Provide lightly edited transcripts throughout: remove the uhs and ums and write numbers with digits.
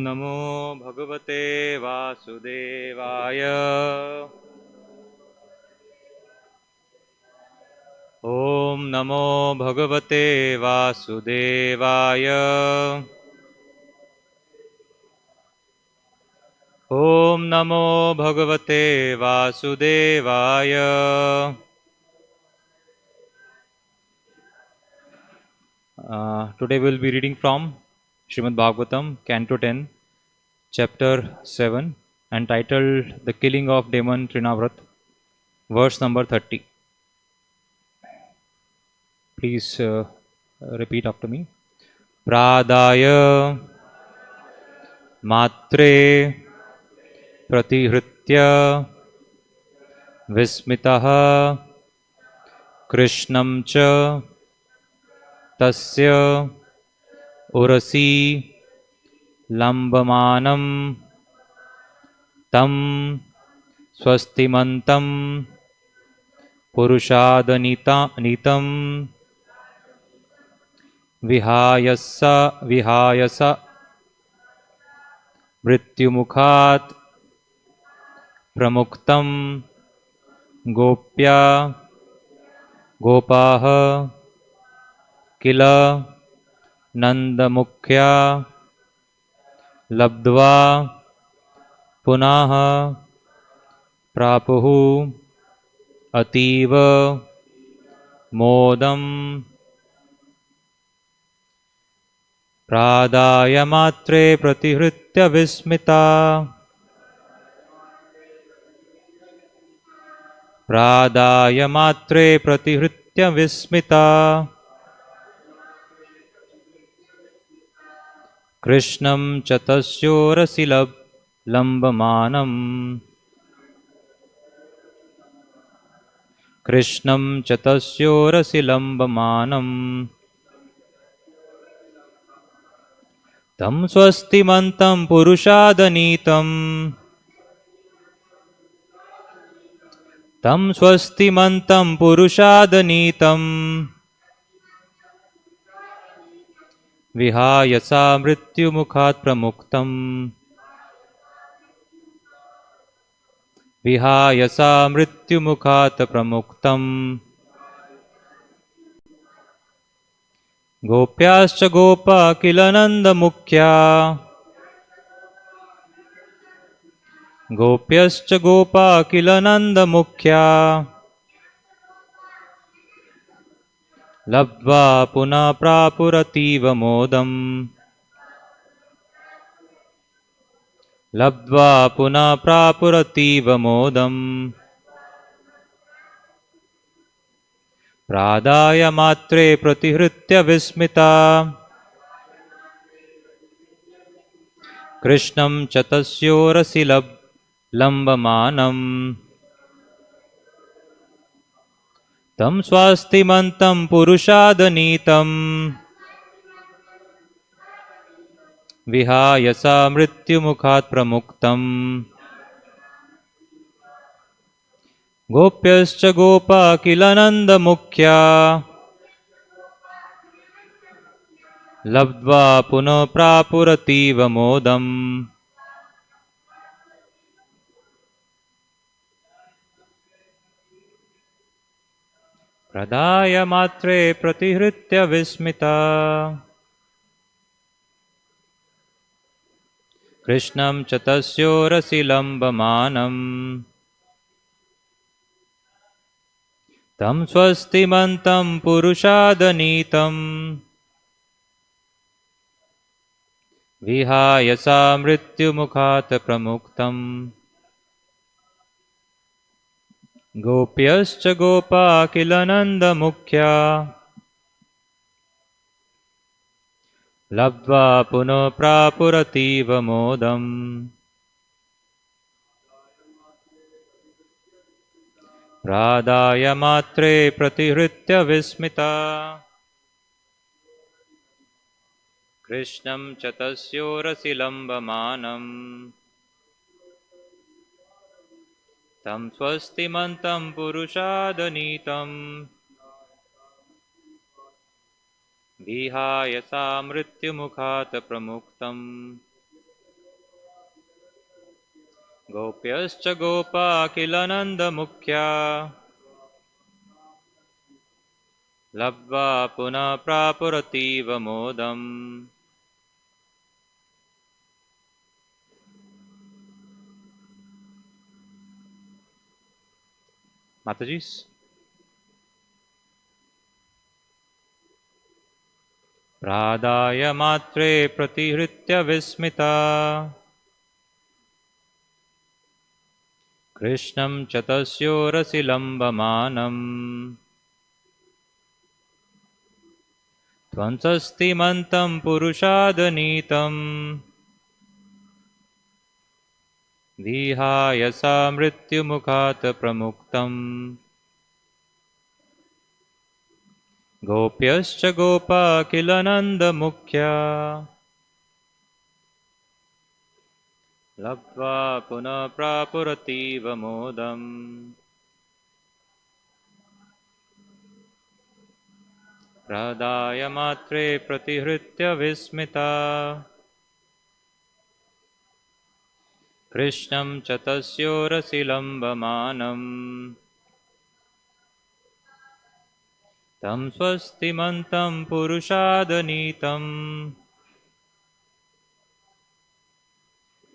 नमो भगवते वासुदेवाय। ॐ नमो भगवते वासुदेवाय। ॐ नमो भगवते वासुदेवाय। Today we will be reading from Srimad Bhagavatam, Canto 10, Chapter 7, entitled The Killing of Demon Trinavrat, verse number 30. Please repeat after me. Pradaya Matre Pratihritya Vismitaha Krishnam Cha Tasya Urasi Lambamanam Tam Swastimantam Purushadanitam Vihayasa Mrityumukhat Pramuktam Gopya Gopaha Kila Nandamukhya Labdva Punaha Prapuhu Ativa Modam. Pradaya Matre Pratihritya Vismita. Pradaya Matre Pratihritya Vismita. Krishnam Chatasyorasi Lambamanam. Krishnam Chatasyorasi Lambamanam. Tam Swastimantam Purushadanitam. Tam Swastimantam Purushadanitam. Vihayasa Mrityumukhat Pramuktam. Vihayasa Mrityumukhat Pramuktam. Gopyascha Gopa Kilananda Mukhya. Gopyascha Gopa Kilananda Mukhya. Labdva Puna Prapurativa Modam. Labdva Puna Prapurativa Modam. Pradaya Matre Pratihritya Vismita. Krishnam Chatasyorasi Lambamanam. Tam Swastimantam Purushadanitam. Vihayasa Mrityumukhat Pramuktam. Gopyascha Gopa Kilananda Mukhya. Labdva Puno Prapurativa Modam. Pradaya Matre Pratihritya Vismita. Krishnam Chatasyorasi Lambamanam. Tam Swastimantam Purushadanitam. Vihayasa Mrityumukhat Pramuktam. Gopyascha Gopa Kilananda Mukhya. Labdva Puno Prapurativa Modam. Pradaya Matre Pratihritya Vismita. Krishnam Chatasyorasi Lambamanam. Tam Swastimantam Purushadanitam. Vihayasa Mrityumukhat Pramuktam. गोप्यश्च Gopa किलनन्दमुख्या लब्ध्वा पुनः प्रापुरतीव मोदम्. Mataji's. प्रादाय मात्रे प्रतिहृत्य विस्मिता कृष्णं च तस्योरसि लम्बमानम् त्वंसस्तिमन्तं पुरुषादनीतम् विहाय सा मृत्युमुखात् प्रमुक्तम्. गोप्यश्च गोपा किल नन्दमुख्या लब्ध्वा पुनः प्रापुरतीव मोदम्. प्रदाय मात्रे प्रतिहृत्य विस्मिता कृष्णं च तस्योरसि लम्बमानम् तं स्वस्तिमन्तं पुरुषादनीतम्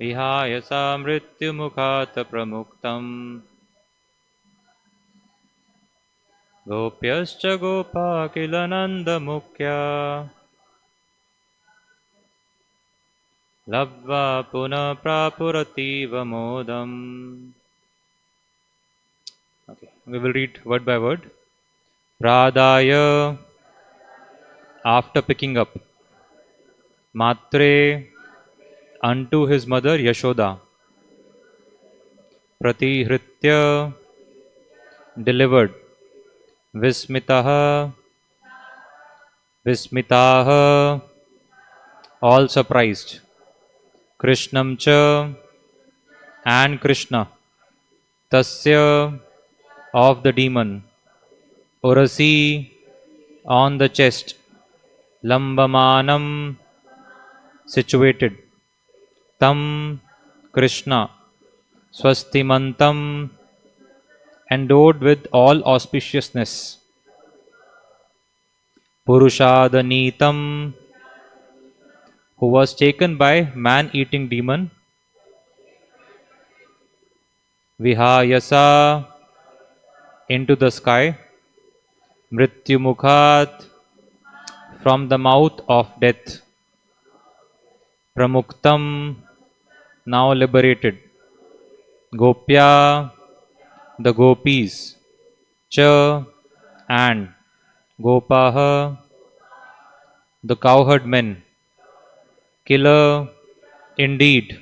विहाय सा मृत्युमुखात् प्रमुक्तम्. गोप्यश्च गोपा किल नन्दमुख्या लब्ध्वा पुनः प्रापुरतीव मोदम्. Okay, we will read word by word. Pradaya, after picking up. Matre, unto his mother Yashoda. Pratihritya, delivered. Vismitaha, Vismitaha, all surprised. Krishnam cha, and Krishna. Tasya, of the demon. Urasi, on the chest. Lambamanam, situated. Tam, Krishna. Swastimantam, endowed with all auspiciousness. Purushadanitam, who was taken by man-eating demon. Vihayasa, into the sky. Mrityumukhat, from the mouth of death. Pramuktam, now liberated. Gopya, the gopis. Cha, and Gopaha, the cowherd men. Killer, indeed.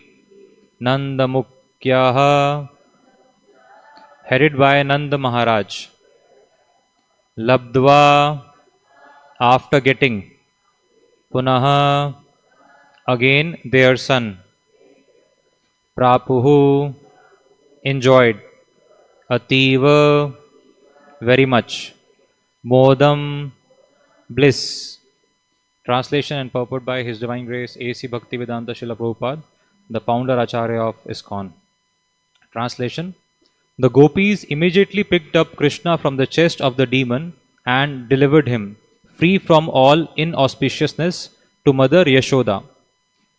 Nandamukyaha, headed by Nanda Maharaj. Labdva, after getting. Punaha, again their son. Prapuhu, enjoyed. Ativa, very much. Modam, bliss. Translation and purport by His Divine Grace A.C. Bhaktivedanta Srila Prabhupada, the founder Acharya of ISKCON. Translation. The gopis immediately picked up Krishna from the chest of the demon and delivered him, free from all inauspiciousness, to Mother Yashoda.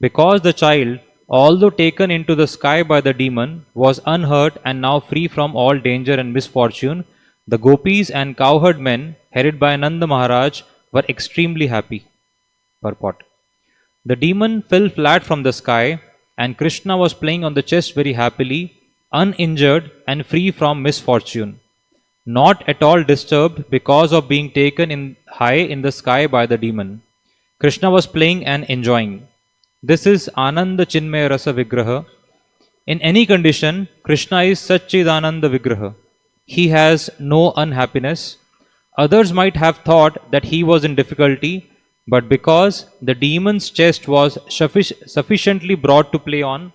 Because the child, although taken into the sky by the demon, was unhurt and now free from all danger and misfortune, the gopis and cowherd men, headed by Nanda Maharaj, were extremely happy. Purport. The demon fell flat from the sky, and Krishna was playing on the chest very happily, uninjured and free from misfortune, not at all disturbed because of being taken in high in the sky by the demon. Krishna was playing and enjoying. This is Ananda Chinmaya Rasa Vigraha. In any condition, Krishna is Satchidananda Vigraha. He has no unhappiness. Others might have thought that he was in difficulty, but because the demon's chest was sufficiently broad to play on,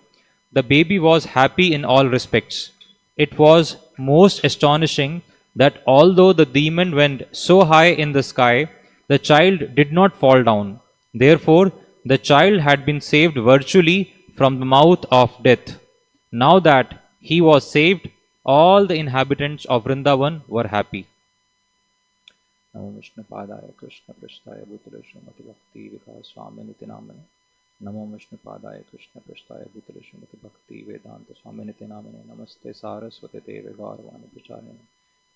the baby was happy in all respects. It was most astonishing that although the demon went so high in the sky, the child did not fall down. Therefore, the child had been saved virtually from the mouth of death. Now that he was saved, all the inhabitants of Vrindavan were happy. Namo Vishnu Padaya Krishna Prasthaya Bhutale Srimati Bhakti Vikas Swaminiti Namane. Namo Vishnu Padaya Krishna Prasthaya Bhutale Srimati Bhakti Vedanta Swaminiti Namane. Namaste Saraswati Deve Gaurvani Pracharine.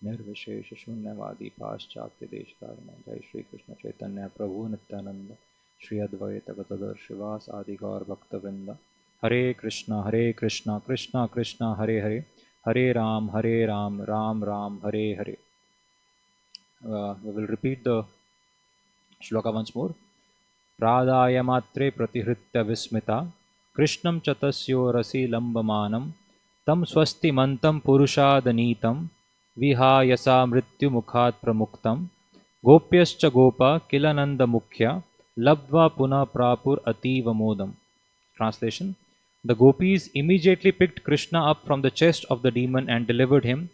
Nirvishesha Shunyavadi Paschatya Deshtarine. Jai Shri Krishna Chaitanya Prabhu Nityananda. Shri Advaita Gatadhar Shivas Adi Gaur Bhakta Vrinda. Hare Krishna Krishna Krishna Hare Hare. Hare Ram Ram Ram Hare Hare. We will repeat the shloka once more. Pradaya matre pratihritya vismita Krishnam chatasyo rasi lambamanam tam swasti mantam purushadanitam vihayasa mrityu mukhat pramuktam gopyascha gopa kilananda mukhya labva puna prapur ativa modam. Translation: The gopis immediately picked Krishna up from the chest of the demon and delivered him,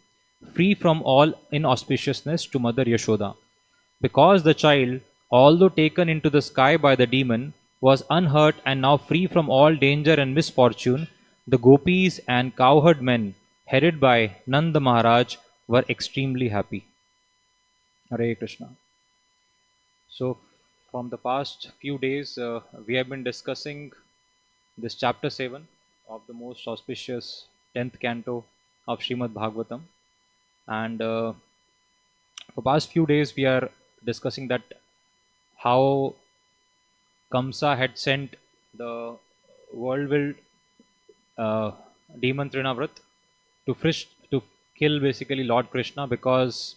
free from all inauspiciousness, to Mother Yashoda. Because the child, although taken into the sky by the demon, was unhurt and now free from all danger and misfortune, the gopis and cowherd men, headed by Nanda Maharaj, were extremely happy. Hare Krishna. So, from the past few days, we have been discussing this chapter 7 of the most auspicious 10th canto of Srimad Bhagavatam. And for past few days, we are discussing that how Kamsa had sent the whirlwind demon Trinavrat to kill basically Lord Krishna, because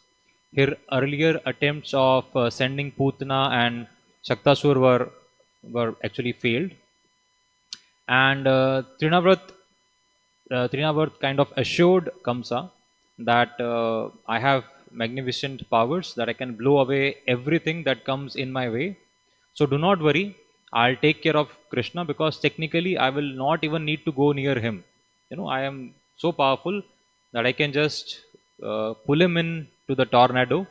her earlier attempts of sending Putana and Shaktasur were actually failed. And Trinavrat kind of assured Kamsa that I have magnificent powers, that I can blow away everything that comes in my way. So do not worry, I'll take care of Krishna, because technically I will not even need to go near him. I am so powerful that I can just pull him in to the tornado,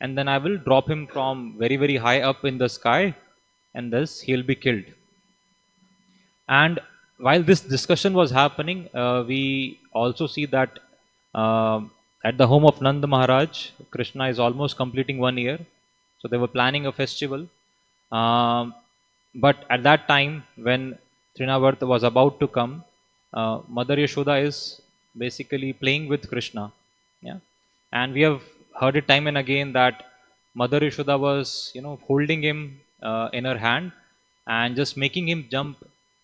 and then I will drop him from very, very high up in the sky, and thus he'll be killed. And while this discussion was happening, we also see that at the home of Nanda Maharaj, Krishna is almost completing 1 year. So they were planning a festival. But at that time, when Trinavarta was about to come, Mother Yashoda is basically playing with Krishna. Yeah. And we have heard it time and again that Mother Yashoda was, holding him in her hand and just making him jump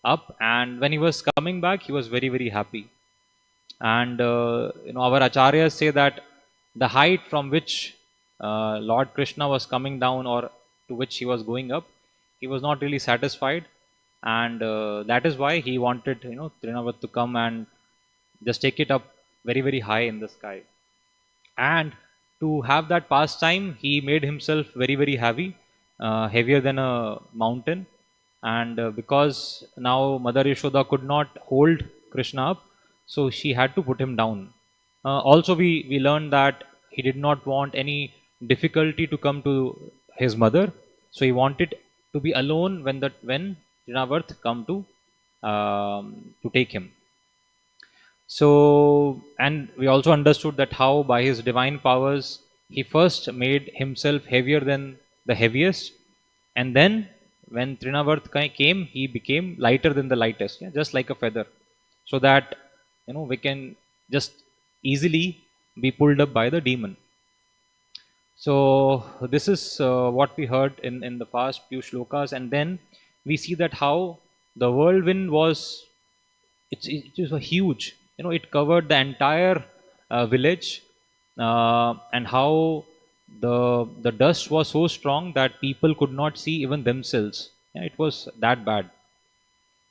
up. And when he was coming back, he was very, very happy. And our acharyas say that the height from which Lord Krishna was coming down, or to which he was going up, he was not really satisfied, and that is why he wanted Trinavat to come and just take it up very, very high in the sky. And to have that pastime, he made himself very, very heavy, heavier than a mountain. And because now Mother Yashoda could not hold Krishna up, so she had to put him down. Also, we learned that he did not want any difficulty to come to his mother, so he wanted to be alone when Trinavarth come to take him. So, and we also understood that how by his divine powers he first made himself heavier than the heaviest, and then when Trinavarth came, he became lighter than the lightest, just like a feather, so that we can just easily be pulled up by the demon. So this is what we heard in the past few shlokas, and then we see that how the whirlwind was, it was huge. It covered the entire village, and how the dust was so strong that people could not see even themselves. It was that bad.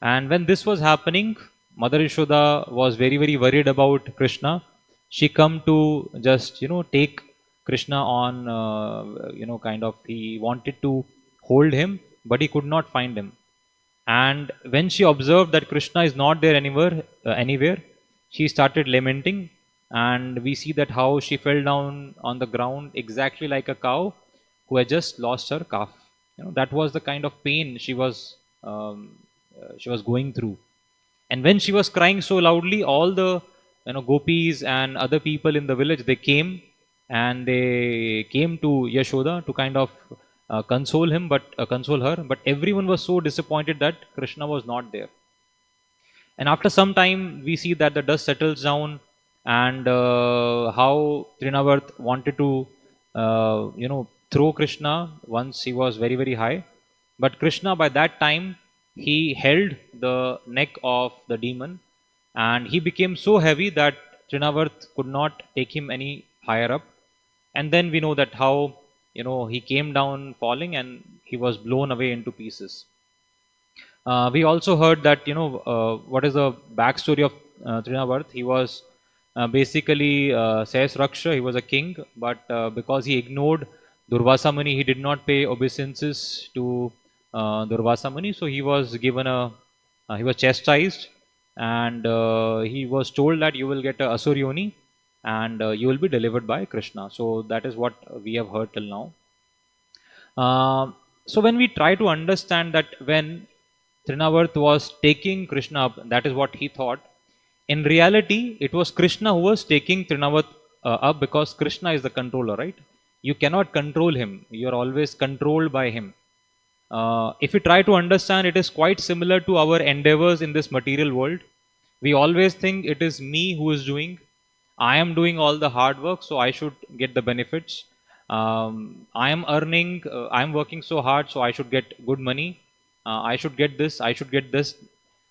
And when this was happening, Mother Yashoda was very, very worried about Krishna. She come to just take Krishna on, kind of, he wanted to hold him, but he could not find him. And when she observed that Krishna is not there anywhere, she started lamenting, and we see that how she fell down on the ground exactly like a cow who had just lost her calf. That was the kind of pain she was going through. And when she was crying so loudly, all the gopis and other people in the village, they came, and they came to Yashoda to kind of console her. But everyone was so disappointed that Krishna was not there. And after some time, we see that the dust settles down, and how Trinavarth wanted to, throw Krishna once he was very, very high. But Krishna, by that time, he held the neck of the demon, and he became so heavy that Trinavarth could not take him any higher up. And then we know that how, he came down falling, and he was blown away into pieces. We also heard that what is the backstory of Trinavarth. He was basically Says Raksha. He was a king, but because he ignored Durvasa Muni, he did not pay obeisances to Durvasa Muni. So he was given he was chastised, and he was told that you will get a Asur Yoni, and you will be delivered by Krishna. So that is what we have heard till now. So when we try to understand that when Trinavarth was taking Krishna up, that is what he thought. In reality, it was Krishna who was taking Trinavarth up, because Krishna is the controller, right? You cannot control him. You are always controlled by him. If you try to understand, it is quite similar to our endeavors in this material world. We always think it is me who is doing. I am doing all the hard work, so I should get the benefits. I am earning, I am working so hard, so I should get good money. I should get this, I should get this.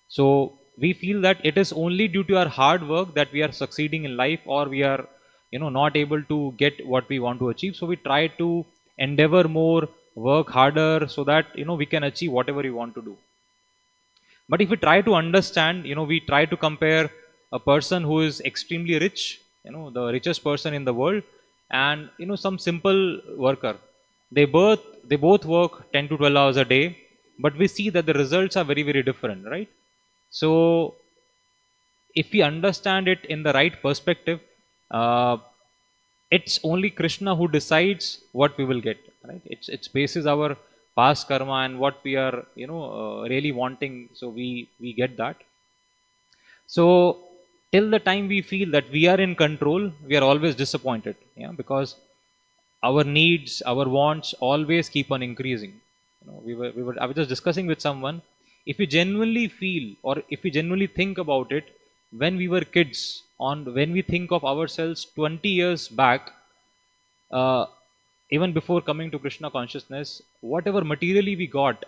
So we feel that it is only due to our hard work that we are succeeding in life, or we are, not able to get what we want to achieve. So we try to endeavor more, work harder, so that, we can achieve whatever we want to do. But if we try to understand, we try to compare a person who is extremely rich, the richest person in the world, and some simple worker. They both work 10 to 12 hours a day, but we see that the results are very, very different, right? So if we understand it in the right perspective, uh, it's only Krishna who decides what we will get, right? It's basis our past karma and what we are, really wanting. So we get that. So till the time we feel that we are in control, we are always disappointed, yeah, because our needs, our wants always keep on increasing. We were I was just discussing with someone. If we genuinely feel, or if we genuinely think about it, when we were kids, on when we think of ourselves 20 years back, uh, even before coming to Krishna consciousness, whatever materially we got,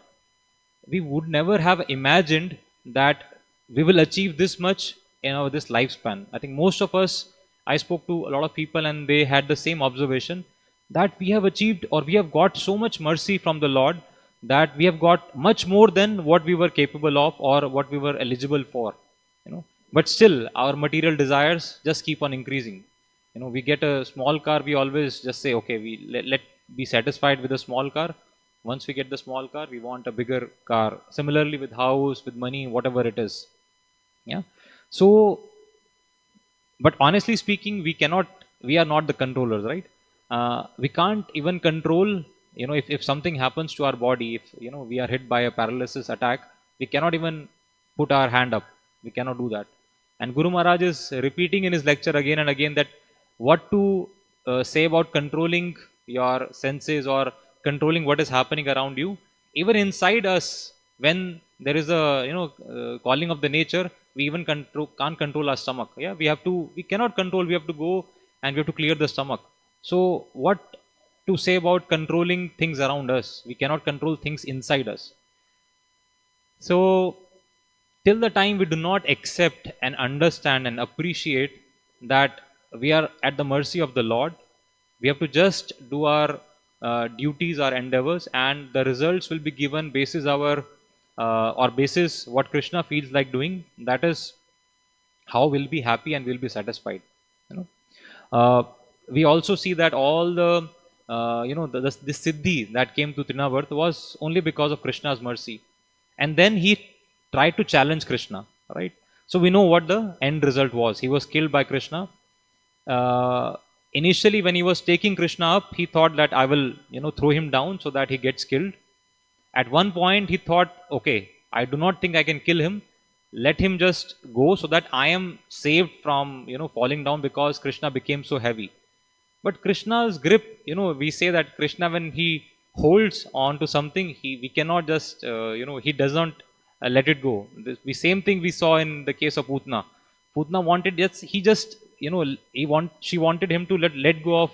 we would never have imagined that we will achieve this much in our this lifespan. I think most of us, I spoke to a lot of people, and they had the same observation, that we have achieved, or we have got so much mercy from the Lord, that we have got much more than what we were capable of, or what we were eligible for. But still our material desires just keep on increasing. We get a small car, we always just say, okay, we let be satisfied with a small car. Once we get the small car, we want a bigger car. Similarly with house, with money, whatever it is. Yeah. So, but honestly speaking, we are not the controllers, right? We can't even control, if something happens to our body, if, we are hit by a paralysis attack, we cannot even put our hand up. We cannot do that. And Guru Maharaj is repeating in his lecture again and again that what to say about controlling your senses, or controlling what is happening around you. Even inside us, when there is a, calling of the nature, we even can't control our stomach. Yeah, we cannot control. We have to go, and we have to clear the stomach. So what to say about controlling things around us? We cannot control things inside us. So till the time we do not accept and understand and appreciate that we are at the mercy of the Lord, we have to just do our duties, our endeavors, and the results will be given basis our or basis what Krishna feels like doing. That is how we'll be happy and we'll be satisfied. You know, we also see that all the the siddhi that came to Trinavarth was only because of Krishna's mercy, and then he tried to challenge Krishna, right? So we know what the end result was. He was killed by Krishna. Initially, when he was taking Krishna up, he thought that I will, throw him down so that he gets killed. At one point, he thought, okay, I do not think I can kill him. let him just go so that I am saved from, falling down because Krishna became so heavy. But Krishna's grip, we say that Krishna, when he holds on to something, we cannot just, he doesn't let it go. The same thing we saw in the case of Putna. Putna wanted, yes, he just, she wanted him to let go of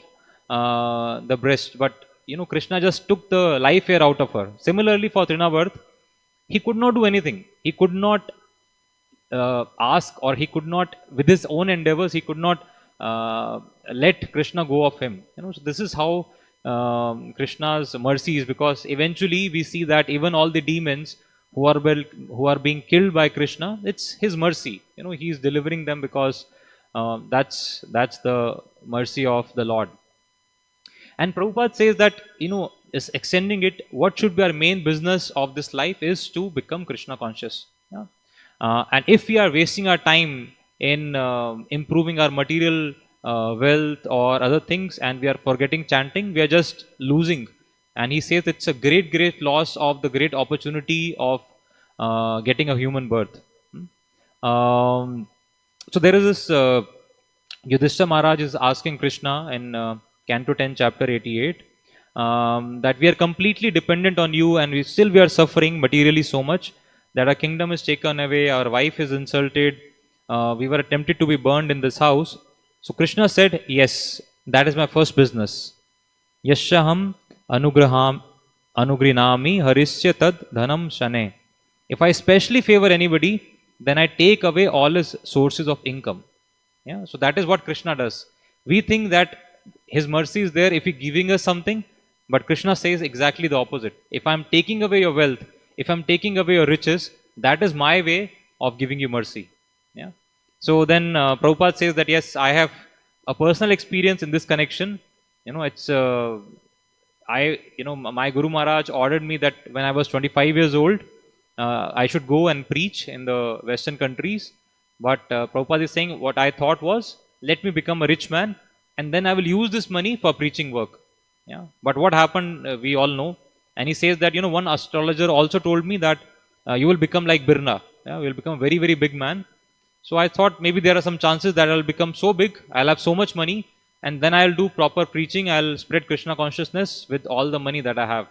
the breast, but Krishna just took the life air out of her. Similarly, for Trinavarth, he could not do anything. He could not ask, or he could not, with his own endeavors, he could not let Krishna go of him. So this is how Krishna's mercy is, because eventually we see that even all the demons who are being killed by Krishna, it's his mercy. He is delivering them, because that's the mercy of the Lord. And Prabhupada says that, is extending it, what should be our main business of this life is to become Krishna conscious. Yeah? And if we are wasting our time in improving our material wealth or other things, and we are forgetting chanting, we are just losing. And he says it's a great loss of the great opportunity of getting a human birth. So there is this Yudhishthira Maharaj is asking Krishna in Canto 10, chapter 88, that we are completely dependent on you, and we are suffering materially so much that our kingdom is taken away, our wife is insulted, we were tempted to be burned in this house. So Krishna said, yes, that is my first business. Yashaham anugrinami harisya tad dhanam shane. If I specially favor anybody, then I take away all his sources of income. Yeah, so that is what Krishna does. We think that his mercy is there if he's giving us something, but Krishna says exactly the opposite. If I'm taking away your wealth, if I'm taking away your riches, that is my way of giving you mercy. Yeah. So then Prabhupada says that yes, I have a personal experience in this connection. It's my Guru Maharaj ordered me that when I was 25 years old, I should go and preach in the Western countries. But Prabhupada is saying, what I thought was, let me become a rich man, and then I will use this money for preaching work. Yeah. But what happened, we all know. And he says that, one astrologer also told me that you will become like Birna. Yeah, you will become a very big man. So I thought maybe there are some chances that I will become so big, I'll have so much money, and then I'll do proper preaching, I'll spread Krishna consciousness with all the money that I have.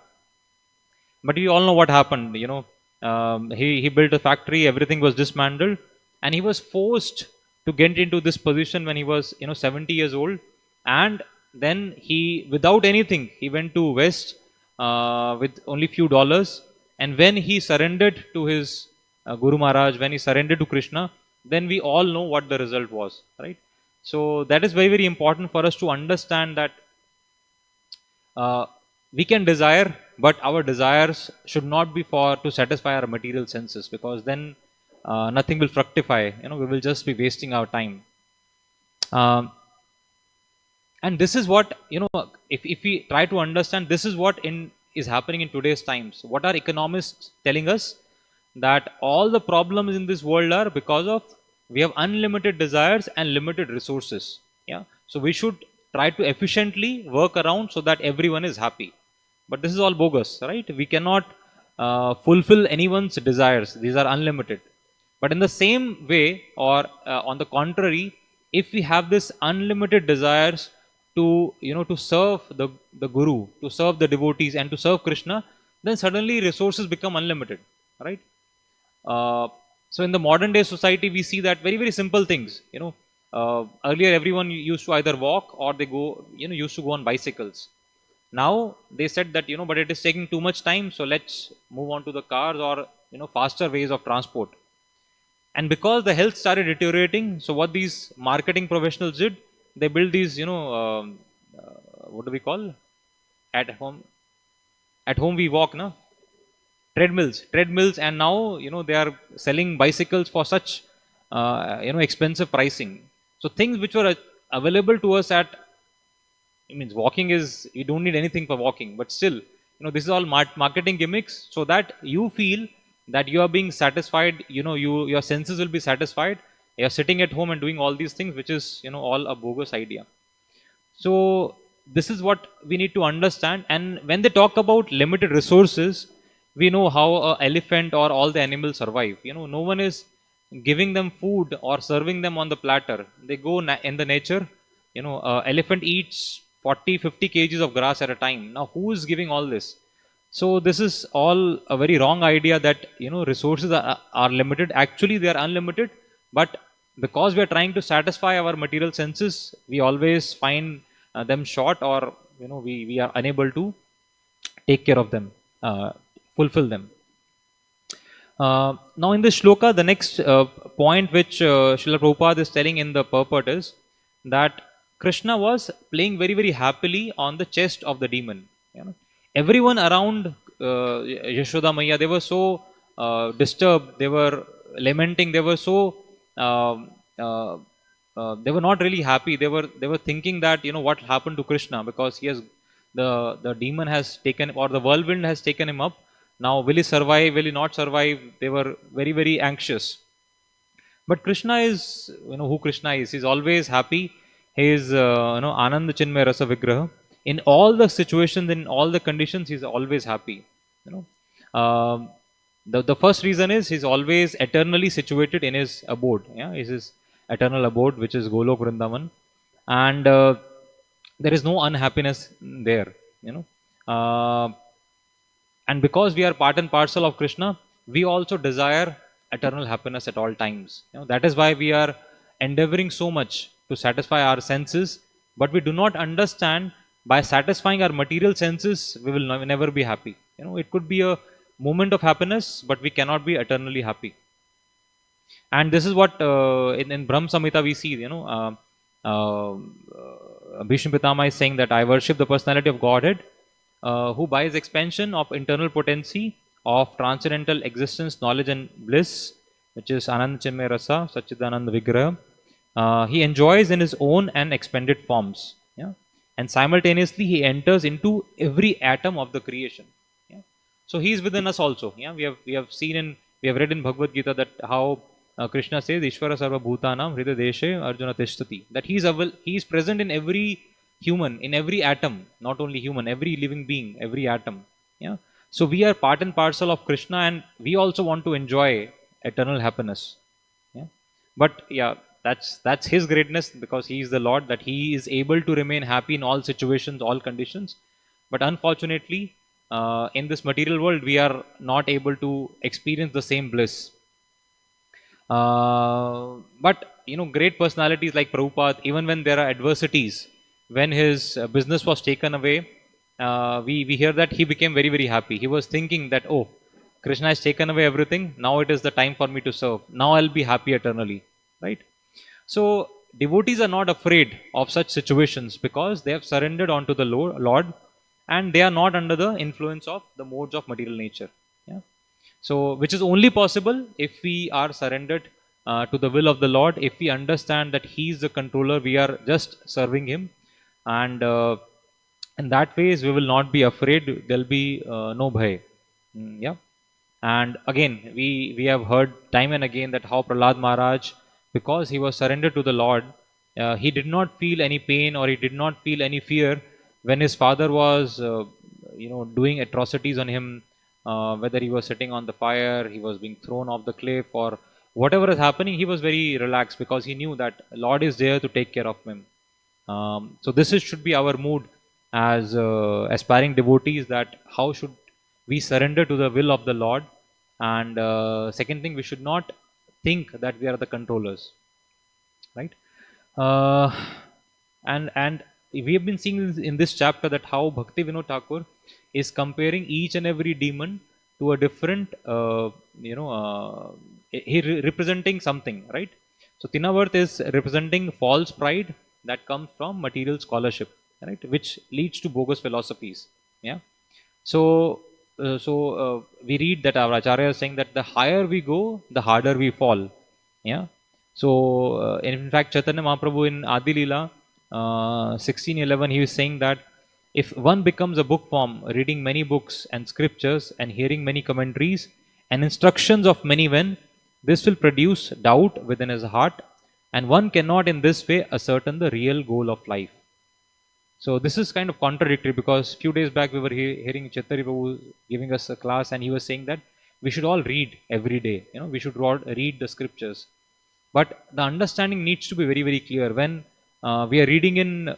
But we all know what happened. He built a factory, everything was dismantled, and he was forced to get into this position when he was 70 years old. And then he, without anything, he went to West with only few dollars. And when he surrendered to his Guru Maharaj, when he surrendered to Krishna, then we all know what the result was, right? So that is very important for us to understand that we can desire, but our desires should not be to satisfy our material senses, because then nothing will fructify. We will just be wasting our time. And this is what, if we try to understand, this is what is happening in today's times. What are economists telling us? That all the problems in this world are because of we have unlimited desires and limited resources. Yeah. So we should try to efficiently work around so that everyone is happy. But this is all bogus, right? We cannot fulfill anyone's desires. These are unlimited. But in the same way, or on the contrary, if we have this unlimited desires to serve the Guru, to serve the devotees, and to serve Krishna, then suddenly resources become unlimited, right? So in the modern day society, we see that very simple things. Earlier everyone used to either walk or they used to go on bicycles. Now they said that but it is taking too much time, so let's move on to the cars or faster ways of transport. And because the health started deteriorating, so what these marketing professionals did, they built these what do we call, at home we walk, na, treadmills, and now they are selling bicycles for such expensive pricing. So things which were available to us at, it means walking is, you don't need anything for walking, but still this is all marketing gimmicks, so that you feel that you are being satisfied, your senses will be satisfied. You are sitting at home and doing all these things, which is all a bogus idea. So this is what we need to understand. And when they talk about limited resources, we know how an elephant or all the animals survive. No one is giving them food or serving them on the platter. They go in the nature, elephant eats 40, 50 kgs of grass at a time. Now, who is giving all this? So this is all a very wrong idea that resources are limited. Actually, they are unlimited, but because we are trying to satisfy our material senses, we always find them short, or we are unable to take care of them, fulfill them. Now, in this shloka, the next point which Srila Prabhupada is telling in the purport is that Krishna was playing very, very happily on the chest of the demon. Everyone around Yashoda Maya, they were so disturbed, they were lamenting, they were so they were not really happy. They were thinking that what happened to Krishna, because he has the demon has taken, or the whirlwind has taken him up. Now, will he survive? Will he not survive? They were very, very anxious. But Krishna is, who Krishna is. He's always happy. He is, Anand Chinmay Rasa Vigraha. In all the situations, in all the conditions, he's always happy. The first reason is he's always eternally situated in his abode. Yeah, is his eternal abode, which is Golok Vrindavan, and there is no unhappiness there. And because we are part and parcel of Krishna, we also desire eternal happiness at all times. That is why we are endeavoring so much to satisfy our senses, but we do not understand by satisfying our material senses, we will never be happy. It could be a moment of happiness, but we cannot be eternally happy. And this is what in Brahm Samhita we see, Bhishma Pitama is saying that I worship the personality of Godhead, who by his expansion of internal potency of transcendental existence, knowledge and bliss, which is Anand Chinmay Rasa, Satchidanand Vigraha, he enjoys in his own and expanded forms. Yeah? And simultaneously he enters into every atom of the creation. Yeah? So he is within us also. Yeah? We have read in Bhagavad Gita that how Krishna says, Ishvara Sarva Bhutanam Hridaya Deshe Arjuna Tishtati. That he is present in every human, in every atom, not only human, every living being, every atom. Yeah. So we are part and parcel of Krishna, and we also want to enjoy eternal happiness. Yeah. But yeah, that's his greatness, because he is the Lord, that he is able to remain happy in all situations, all conditions. But unfortunately, in this material world, we are not able to experience the same bliss. But great personalities like Prabhupada, even when there are adversities, when his business was taken away, we hear that he became very, very happy. He was thinking that, oh, Krishna has taken away everything. Now it is the time for me to serve. Now I'll be happy eternally, right? So devotees are not afraid of such situations, because they have surrendered onto the Lord, and they are not under the influence of the modes of material nature. Yeah. So, which is only possible if we are surrendered to the will of the Lord, if we understand that He is the controller, we are just serving Him, and in that phase we will not be afraid. There will be no bhay. Yeah. And again, we have heard time and again that how Prahlad Maharaj, because he was surrendered to the Lord, he did not feel any pain, or he did not feel any fear when his father was, doing atrocities on him. Whether he was sitting on the fire, he was being thrown off the cliff, or whatever is happening, he was very relaxed, because he knew that Lord is there to take care of him. So this should be our mood as aspiring devotees, that how should we surrender to the will of the Lord. And second thing, we should not think that we are the controllers, right? And we have been seeing in this chapter that how Bhakti Vinod Thakur is comparing each and every demon to a different, representing something, right? So Tinavarth is representing false pride that comes from material scholarship, right, which leads to bogus philosophies. Yeah. So we read that our Acharya is saying that the higher we go, the harder we fall. Yeah. So in fact, Chaitanya Mahaprabhu in Adi Leela 16:11, he is saying that if one becomes a bookworm, reading many books and scriptures and hearing many commentaries and instructions of many men, this will produce doubt within his heart, and one cannot in this way ascertain the real goal of life. So this is kind of contradictory, because few days back we were hearing Chaitanya Prabhu giving us a class, and he was saying that we should all read every day. We should all read the scriptures. But the understanding needs to be very, very clear. When we are reading in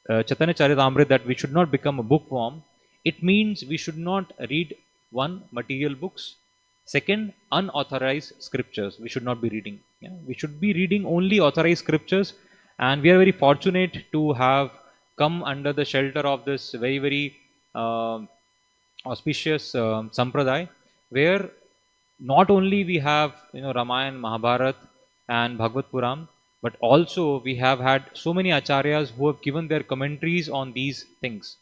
Chaitanya Charitamrita that we should not become a bookworm, it means we should not read one, material books. Second, unauthorized scriptures. We should not be reading. We should be reading only authorized scriptures, and we are very fortunate to have come under the shelter of this very, very auspicious sampradaya, where not only we have Ramayana, Mahabharat, and Bhagavad Puram, but also we have had so many acharyas who have given their commentaries on these things.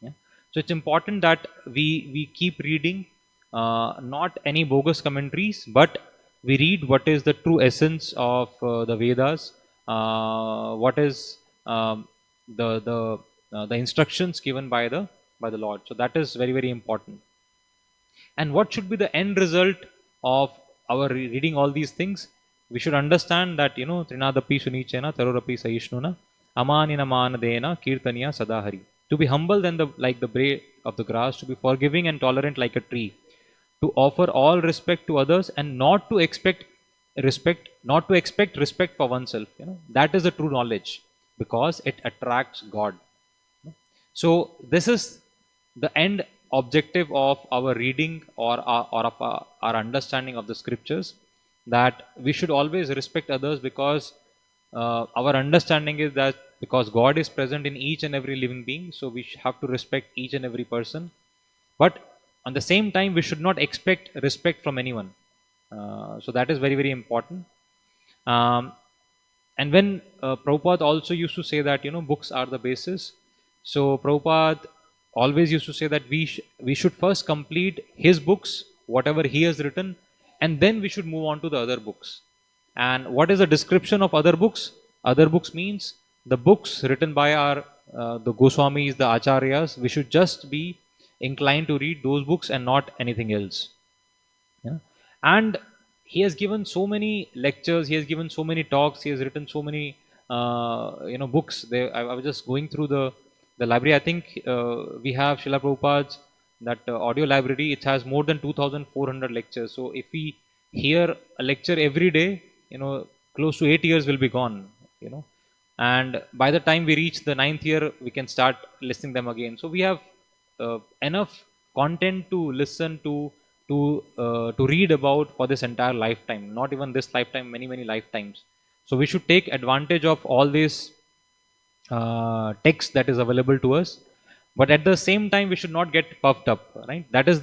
Yeah? So it's important that we keep reading not any bogus commentaries, but we read what is the true essence of the Vedas, what is the instructions given by the Lord. So that is very, very important. And what should be the end result of our reading all these things? We should understand that Trinadapi Sunichena Tarorapi Saishnuna Amanina Manadena Kirtaniya Sadahari. To be humble than like the blade of the grass, to be forgiving and tolerant like a tree, to offer all respect to others and not to expect respect for oneself. That is the true knowledge, because it attracts God. So this is the end objective of our reading or of our understanding of the scriptures, that we should always respect others, because our understanding is that because God is present in each and every living being, so we have to respect each and every person. But on the same time, we should not expect respect from anyone. So that is very, very important. And when Prabhupada also used to say that books are the basis. So Prabhupada always used to say that we should first complete his books, whatever he has written, and then we should move on to the other books. And what is the description of other books? Other books means the books written by our the Goswamis, the Acharyas. We should just be inclined to read those books and not anything else. Yeah? And he has given so many lectures, he has given so many talks, he has written so many books. I was just going through the library. I think we have Srila Prabhupada's that audio library. It has more than 2,400 lectures. So if we hear a lecture every day, close to 8 years will be gone. And by the time we reach the 9th year, we can start listening them again. So we have enough content to listen to read about for this entire lifetime. Not even this lifetime, many lifetimes. So we should take advantage of all these text that is available to us, but at the same time we should not get puffed up, right? That is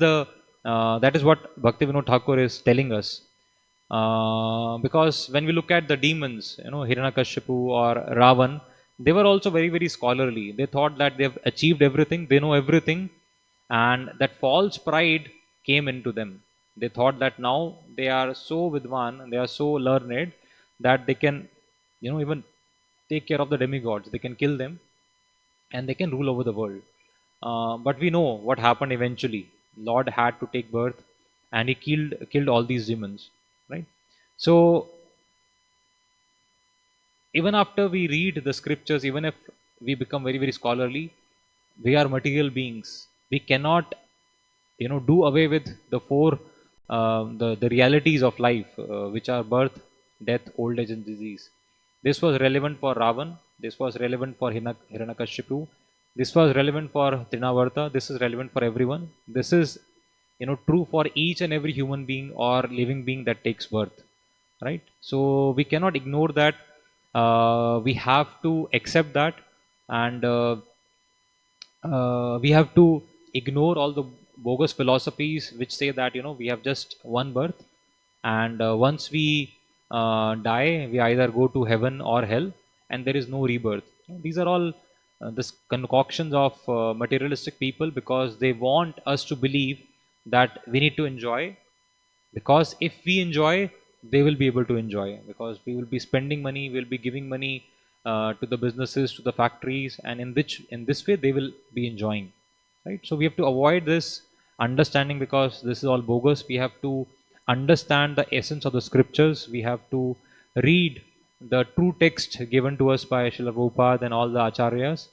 what Bhakti Vinod Thakur is telling us, because when we look at the demons, Hiranyakashipu or Ravan, they were also very, very scholarly. They thought that they have achieved everything, they know everything, and that false pride came into them. They thought that now they are so vidwan, they are so learned that they can even take care of the demigods. They can kill them and they can rule over the world. But we know what happened eventually. Lord had to take birth and he killed all these demons, right? So even after we read the scriptures, even if we become very, very scholarly, we are material beings. We cannot do away with the four the realities of life, which are birth, death, old age, and disease. This was relevant for Ravan. This was relevant for Hiranyakashipu. This was relevant for Trinavarta. This is relevant for everyone. This is true for each and every human being or living being that takes birth, right? So we cannot ignore that. We have to accept that, and we have to ignore all the bogus philosophies which say that we have just one birth, and once we die, we either go to heaven or hell, and there is no rebirth. These are all this concoctions of materialistic people, because they want us to believe that we need to enjoy, because if we enjoy, they will be able to enjoy, because we will be spending money, we will be giving money to the businesses, to the factories, and in this way they will be enjoying, right? So we have to avoid this understanding, because this is all bogus. We have to understand the essence of the scriptures. We have to read the true text given to us by Srila Prabhupada and all the acharyas,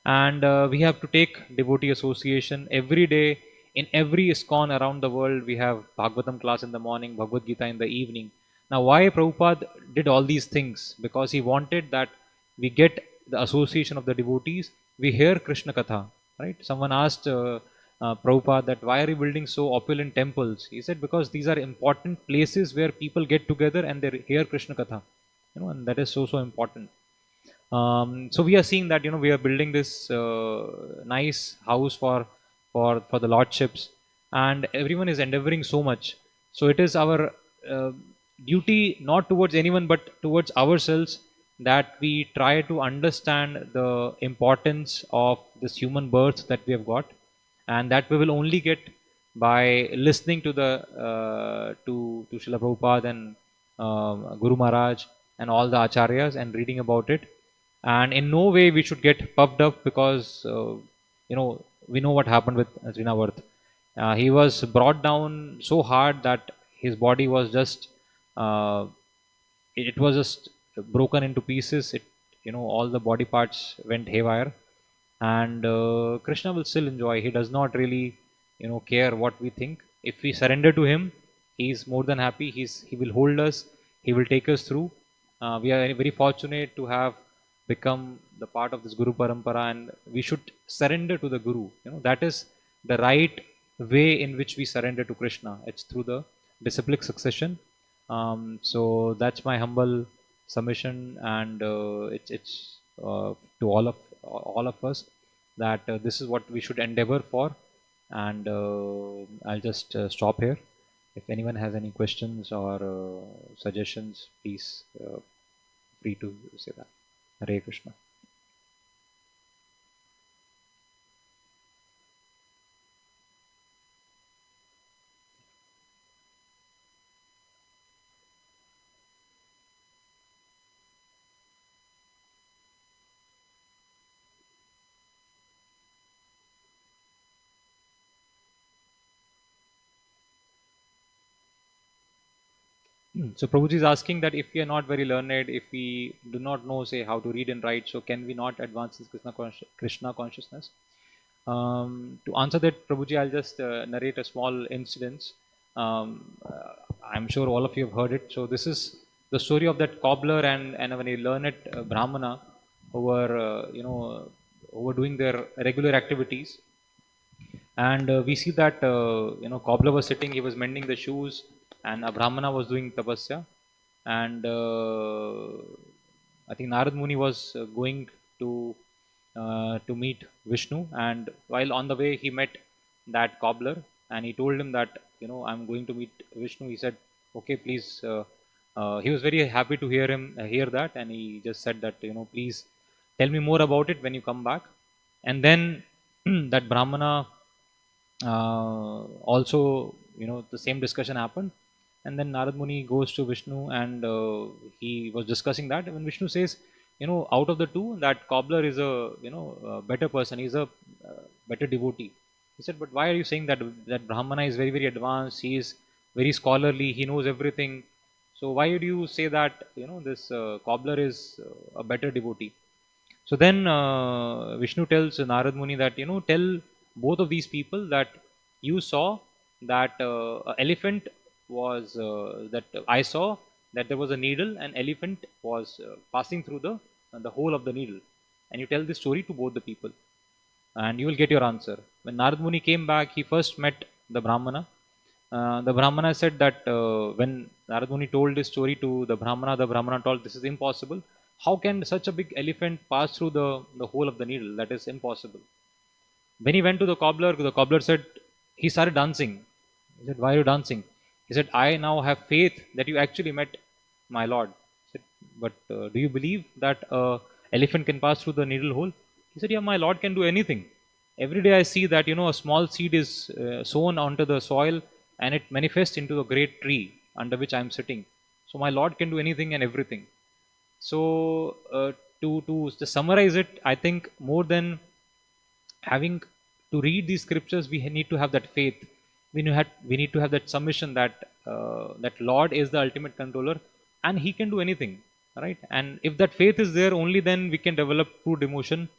and we have to take devotee association every day In every ISKCON around the world, we have Bhagavatam class in the morning, Bhagavad Gita in the evening. Now, why Prabhupada did all these things? Because he wanted that we get the association of the devotees, we hear Krishna Katha, right? Someone asked Prabhupada that why are you building so opulent temples? He said because these are important places where people get together and they hear Krishna Katha, and that is so important. So we are seeing that we are building this nice house for the lordships, and everyone is endeavoring so much. So it is our uh, duty, not towards anyone but towards ourselves, that we try to understand the importance of this human birth that we have got, and that we will only get by listening to the to Srila Prabhupada and Guru Maharaj and all the acharyas and reading about it. And in no way we should get puffed up, because we know what happened with Srinavarth. He was brought down so hard that his body was just uh, it was just broken into pieces. All the body parts went haywire, and Krishna will still enjoy. He does not really care what we think. If we surrender to him, he's more than happy. He will hold us, he will take us through. We are very fortunate to have become the part of this Guru Parampara, and we should surrender to the Guru. That is the right way in which we surrender to Krishna. It's through the disciplic succession. So that's my humble submission, and it's to all of us, that this is what we should endeavor for. And I'll just stop here. If anyone has any questions or suggestions, please free to say that. Hare Krishna. So Prabhuji is asking that if we are not very learned, if we do not know, say, how to read and write, so can we not advance this Krishna consciousness? To answer that, Prabhuji, I'll just narrate a small incident. I'm sure all of you have heard it. So this is the story of that cobbler and when he learned it, Brahmana, who were who were doing their regular activities. And we see that cobbler was sitting, he was mending the shoes, and a Brahmana was doing tapasya. And I think Narad Muni was going to meet Vishnu, and while on the way he met that cobbler, and he told him that I'm going to meet Vishnu. He said, okay, please. He was very happy to hear that, and he just said that please tell me more about it when you come back. And then that Brahmana also, the same discussion happened. And then Narad Muni goes to Vishnu, and he was discussing that. When Vishnu says, out of the two, that cobbler is a better person. He's a better devotee. He said, but why are you saying that? That Brahmana is very, very advanced. He is very scholarly. He knows everything. So why do you say that this cobbler is a better devotee? So then Vishnu tells Narad Muni that tell both of these people that you saw that a elephant was that I saw that there was a needle, and elephant was passing through the hole of the needle, and you tell this story to both the people, and you will get your answer. When Narad Muni came back, he first met the Brahmana. The Brahmana said that when Narad Muni told this story to the Brahmana told, this is impossible. How can such a big elephant pass through the hole of the needle? That is impossible. When he went to the cobbler said, he started dancing. He said, why are you dancing? He said, I now have faith that you actually met my Lord. He said, but do you believe that elephant can pass through the needle hole? He said, yeah, my Lord can do anything. Every day I see that a small seed is sown onto the soil, and it manifests into a great tree under which I am sitting. So my Lord can do anything and everything. So to just summarize it, I think more than having to read these scriptures, we need to have that faith. We need to have that submission that that Lord is the ultimate controller, and He can do anything, right? And if that faith is there, only then we can develop true devotion.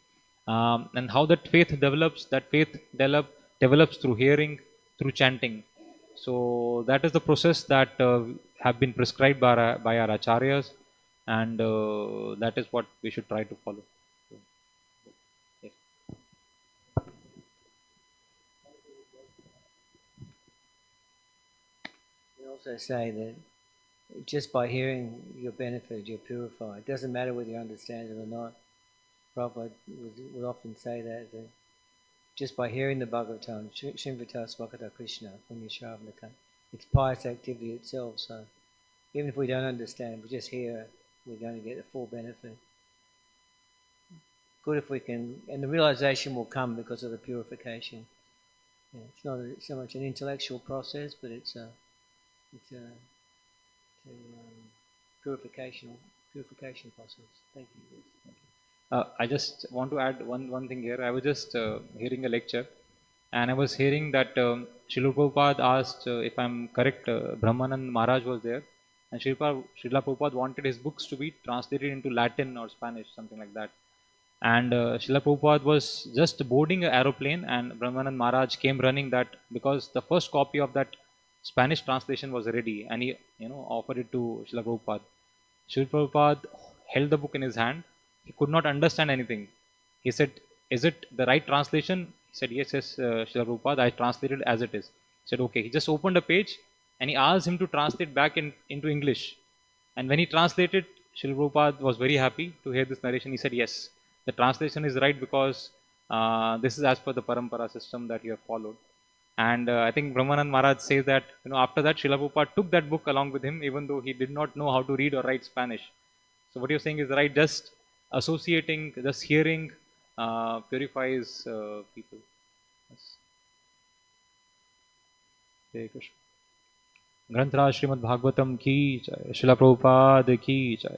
And how that faith develops? That faith develops through hearing, through chanting. So that is the process that have been prescribed by our acharyas, and that is what we should try to follow. So, yes. They also say that just by hearing you're benefited, you're purified. It doesn't matter whether you understand it or not. Prabhupada would often say that just by hearing the Bhagavatam, Shrimvata Swakata Krishna, Punyashravnaka, it's pious activity itself. So even if we don't understand, we just hear, we're going to get the full benefit. Good if we can, and the realization will come because of the purification. Yeah, it's not so much an intellectual process, but it's a purification process. Thank you. Yes, thank you. I just want to add one thing here. I was just hearing a lecture, and I was hearing that Srila Prabhupada asked, if I'm correct, Brahmanand Maharaj was there, and Srila Prabhupada wanted his books to be translated into Latin or Spanish, something like that. And Srila Prabhupada was just boarding an aeroplane, and Brahmanand Maharaj came running that because the first copy of that Spanish translation was ready, and he offered it to Srila Prabhupada. Srila Prabhupada held the book in his hand. He could not understand anything. He said, "Is it the right translation?" He said, "Yes, yes, Srila Prabhupada, I translated as it is." He said, "Okay." He just opened a page and he asked him to translate back into English. And when he translated, Srila Prabhupada was very happy to hear this narration. He said, "Yes, the translation is right because this is as per the parampara system that you have followed." And I think Brahmanand Maharaj says that after that Srila Prabhupada took that book along with him, even though he did not know how to read or write Spanish. So what you're saying is right. Just associating, just hearing purifies people. Yes. Hare Krishna. ग्रंथराज Shrimad Bhagavatam की जय, शिला प्रभुपाद की जय.